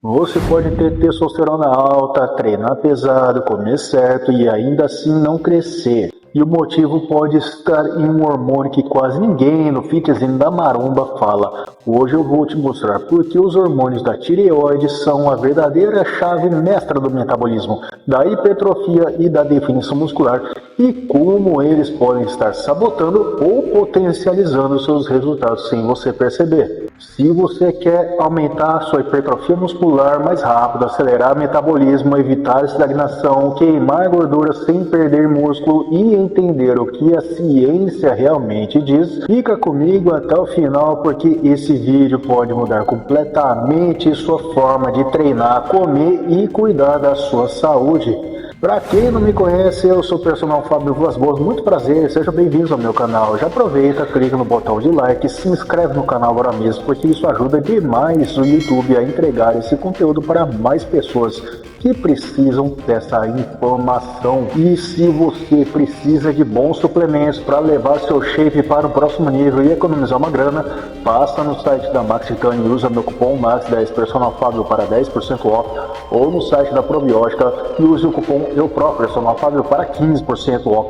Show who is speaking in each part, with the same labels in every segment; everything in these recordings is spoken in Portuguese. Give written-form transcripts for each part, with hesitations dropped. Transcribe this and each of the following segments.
Speaker 1: Você pode ter testosterona alta, treinar pesado, comer certo e ainda assim não crescer. E o motivo pode estar em um hormônio que quase ninguém no fitzinho da maromba fala. Hoje eu vou te mostrar porque os hormônios da tireoide são a verdadeira chave mestra do metabolismo, da hipertrofia e da definição muscular, e como eles podem estar sabotando ou potencializando seus resultados sem você perceber. Se você quer aumentar a sua hipertrofia muscular mais rápido, acelerar o metabolismo, evitar estagnação, queimar gordura sem perder músculo e entender o que a ciência realmente diz, fica comigo até o final porque esse vídeo pode mudar completamente sua forma de treinar, comer e cuidar da sua saúde. Para quem não me conhece, eu sou o personal Fábio Vilas Boas, muito prazer, sejam bem-vindos ao meu canal. Já aproveita, clica no botão de like, se inscreve no canal agora mesmo, porque isso ajuda demais o YouTube a entregar esse conteúdo para mais pessoas que precisam dessa informação. E se você precisa de bons suplementos para levar seu shape para o próximo nível e economizar uma grana, passa no site da Max Titânio e usa meu cupom MAX10 Personal Fábio para 10% off, ou no site da Probiótica e use o cupom Personal Fábio para 15% off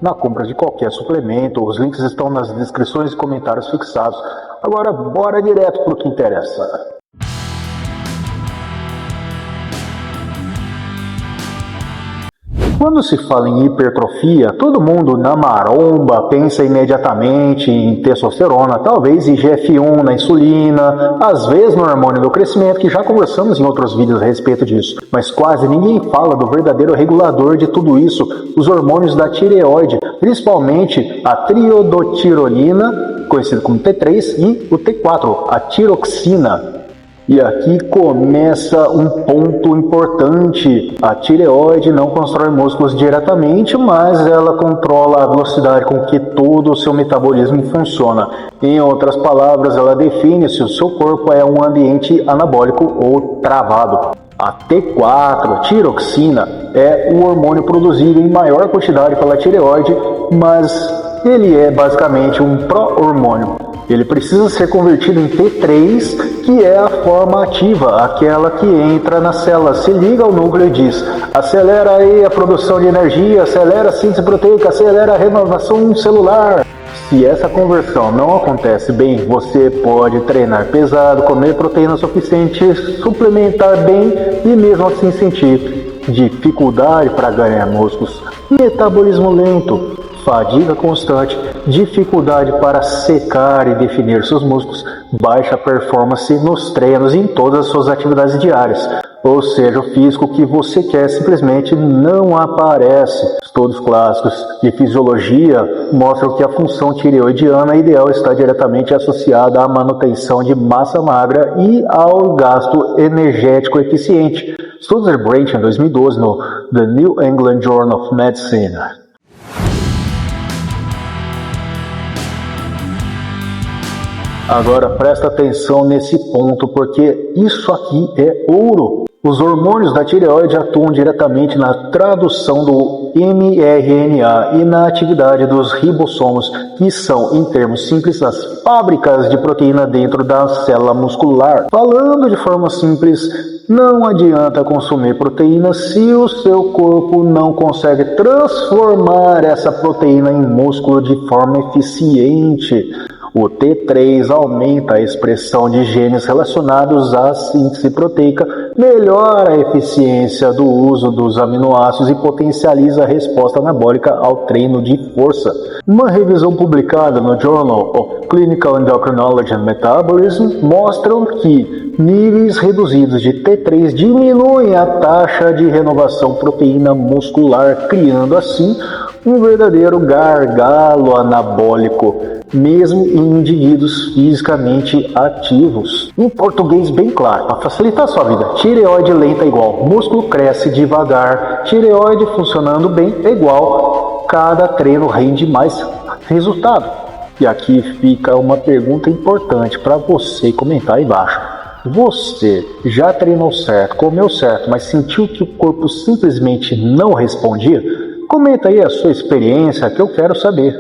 Speaker 1: na compra de qualquer suplemento. Os links estão nas descrições e comentários fixados. Agora bora direto para o que interessa. Quando se fala em hipertrofia, todo mundo na maromba pensa imediatamente em testosterona, talvez IGF-1 na insulina, às vezes no hormônio do crescimento, que já conversamos em outros vídeos a respeito disso. Mas quase ninguém fala do verdadeiro regulador de tudo isso, os hormônios da tireoide, principalmente a triodotirolina, conhecido como T3, e o T4, a tiroxina. E aqui começa um ponto importante. A tireoide não constrói músculos diretamente, mas ela controla a velocidade com que todo o seu metabolismo funciona. Em outras palavras, ela define se o seu corpo é um ambiente anabólico ou travado. A T4, tiroxina, é o hormônio produzido em maior quantidade pela tireoide, mas ele é basicamente um pró-hormônio. Ele precisa ser convertido em T3, que é a forma ativa, aquela que entra na célula, se liga ao núcleo e diz: acelera aí a produção de energia, acelera a síntese proteica, acelera a renovação celular. Se essa conversão não acontece bem, você pode treinar pesado, comer proteína suficiente, suplementar bem e mesmo assim sentir dificuldade para ganhar músculos, metabolismo lento, fadiga constante, dificuldade para secar e definir seus músculos, baixa performance nos treinos e em todas as suas atividades diárias. Ou seja, o físico que você quer simplesmente não aparece. Estudos clássicos de fisiologia mostram que a função tireoidiana ideal está diretamente associada à manutenção de massa magra e ao gasto energético eficiente. Estudos de Branch em 2012 no The New England Journal of Medicine. Agora presta atenção nesse ponto, porque isso aqui é ouro. Os hormônios da tireoide atuam diretamente na tradução do mRNA e na atividade dos ribossomos, que são, em termos simples, as fábricas de proteína dentro da célula muscular. Falando de forma simples, não adianta consumir proteína se o seu corpo não consegue transformar essa proteína em músculo de forma eficiente. O T3 aumenta a expressão de genes relacionados à síntese proteica, melhora a eficiência do uso dos aminoácidos e potencializa a resposta anabólica ao treino de força. Uma revisão publicada no Journal of Clinical Endocrinology and Metabolism mostra que níveis reduzidos de T3 diminuem a taxa de renovação proteína muscular, criando assim um verdadeiro gargalo anabólico, mesmo em indivíduos fisicamente ativos. Em português bem claro, para facilitar a sua vida, tireoide lenta é igual músculo cresce devagar, tireoide funcionando bem é igual cada treino rende mais resultado. E aqui fica uma pergunta importante para você comentar aí embaixo. Você já treinou certo, comeu certo, mas sentiu que o corpo simplesmente não respondia? Comenta aí a sua experiência que eu quero saber.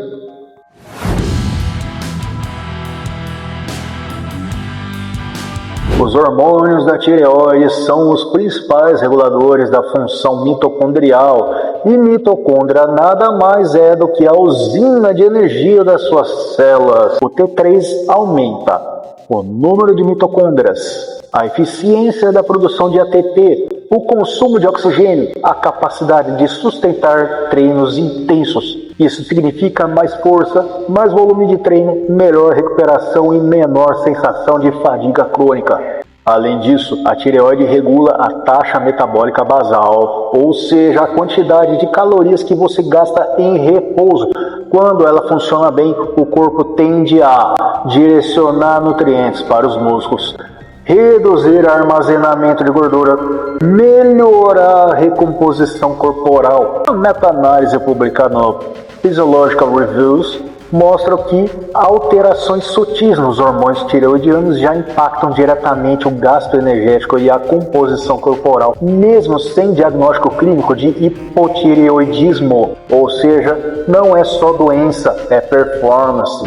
Speaker 1: Os hormônios da tireoide são os principais reguladores da função mitocondrial, e mitocôndria nada mais é do que a usina de energia das suas células. O T3 aumenta o número de mitocôndrias, a eficiência da produção de ATP, o consumo de oxigênio, a capacidade de sustentar treinos intensos. Isso significa mais força, mais volume de treino, melhor recuperação e menor sensação de fadiga crônica. Além disso, a tireoide regula a taxa metabólica basal, ou seja, a quantidade de calorias que você gasta em repouso. Quando ela funciona bem, o corpo tende a direcionar nutrientes para os músculos, reduzir armazenamento de gordura, melhorar a recomposição corporal. Uma meta-análise publicada no Physiological Reviews mostra que alterações sutis nos hormônios tireoidianos já impactam diretamente o gasto energético e a composição corporal, mesmo sem diagnóstico clínico de hipotireoidismo. Ou seja, não é só doença, é performance.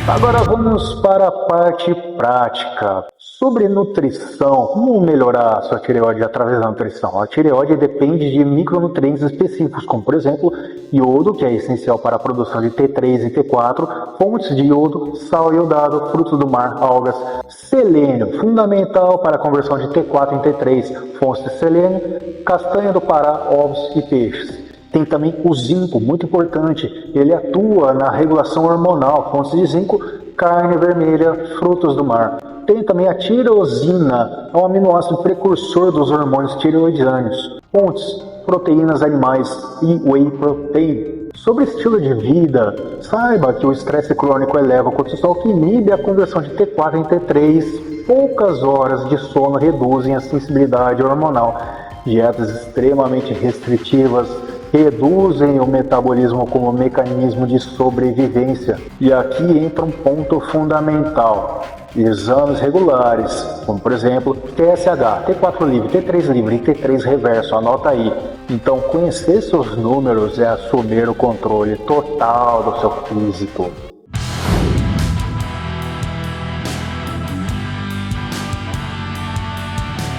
Speaker 1: Agora vamos para a parte prática. Sobre nutrição, como melhorar a sua tireoide através da nutrição? A tireoide depende de micronutrientes específicos, como por exemplo, iodo, que é essencial para a produção de T3 e T4, fontes de iodo, sal iodado, frutos do mar, algas, selênio, fundamental para a conversão de T4 em T3, fontes de selênio, castanha do Pará, ovos e peixes. Tem também o zinco, muito importante, ele atua na regulação hormonal, fontes de zinco, carne vermelha, frutos do mar. Tem também a tirosina, é um aminoácido precursor dos hormônios tireoidianos. Fontes, proteínas animais e whey protein. Sobre estilo de vida, saiba que o estresse crônico eleva o cortisol, que inibe a conversão de T4 em T3. Poucas horas de sono reduzem a sensibilidade hormonal. Dietas extremamente restritivas reduzem o metabolismo como mecanismo de sobrevivência. E aqui entra um ponto fundamental. Exames regulares, como por exemplo TSH, T4 livre, T3 livre e T3 reverso, anota aí. Então conhecer seus números é assumir o controle total do seu físico.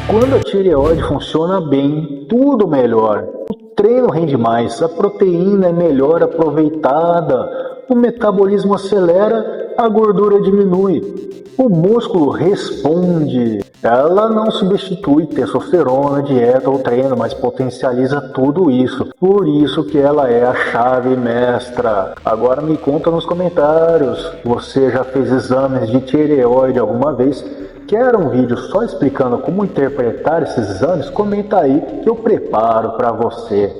Speaker 1: Quando a tireoide funciona bem, tudo melhora. O treino rende mais, a proteína é melhor aproveitada, o metabolismo acelera, a gordura diminui, o músculo responde. Ela não substitui testosterona, dieta ou treino, mas potencializa tudo isso. Por isso que ela é a chave mestra. Agora me conta nos comentários, você já fez exames de tireoide alguma vez? Quer um vídeo só explicando como interpretar esses exames? Comenta aí que eu preparo para você.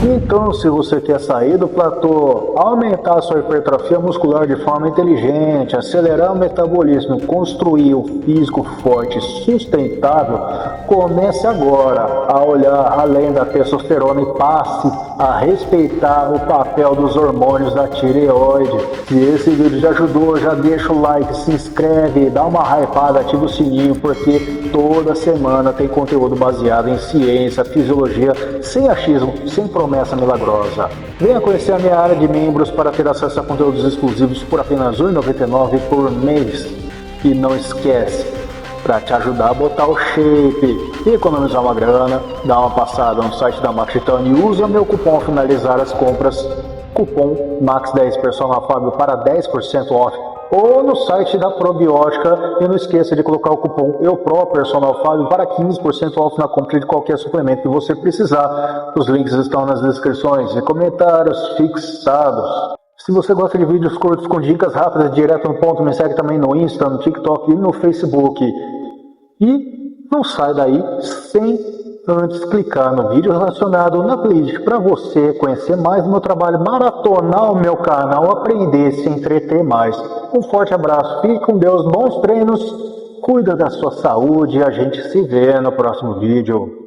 Speaker 1: Então, se você quer sair do platô, aumentar a sua hipertrofia muscular de forma inteligente, acelerar o metabolismo, construir um físico forte e sustentável, comece agora a olhar além da testosterona e passe a respeitar o papel dos hormônios da tireoide. Se esse vídeo já ajudou, já deixa o like, se inscreve, dá uma hypada, ativa o sininho, porque toda semana tem conteúdo baseado em ciência, fisiologia, sem achismo, sem promessa milagrosa. Venha conhecer a minha área de membros para ter acesso a conteúdos exclusivos por apenas R$ 1,99 por mês. E não esquece, para te ajudar a botar o shape e economizar uma grana, dá uma passada no site da Max Titânio e usa meu cupom ao finalizar as compras, cupom MAX10 Personal Fábio para 10% off, ou no site da Probiótica, e não esqueça de colocar o cupom EUPRO Personal Fábio para 15% off na compra de qualquer suplemento que você precisar. Os links estão nas descrições e comentários fixados. Se você gosta de vídeos curtos com dicas rápidas, direto no ponto, me segue também no Insta, no TikTok e no Facebook. E não sai daí sem antes clicar no vídeo relacionado na playlist para você conhecer mais do meu trabalho, maratonar o meu canal, aprender, se entreter mais. Um forte abraço, fique com Deus, bons treinos, cuida da sua saúde e a gente se vê no próximo vídeo.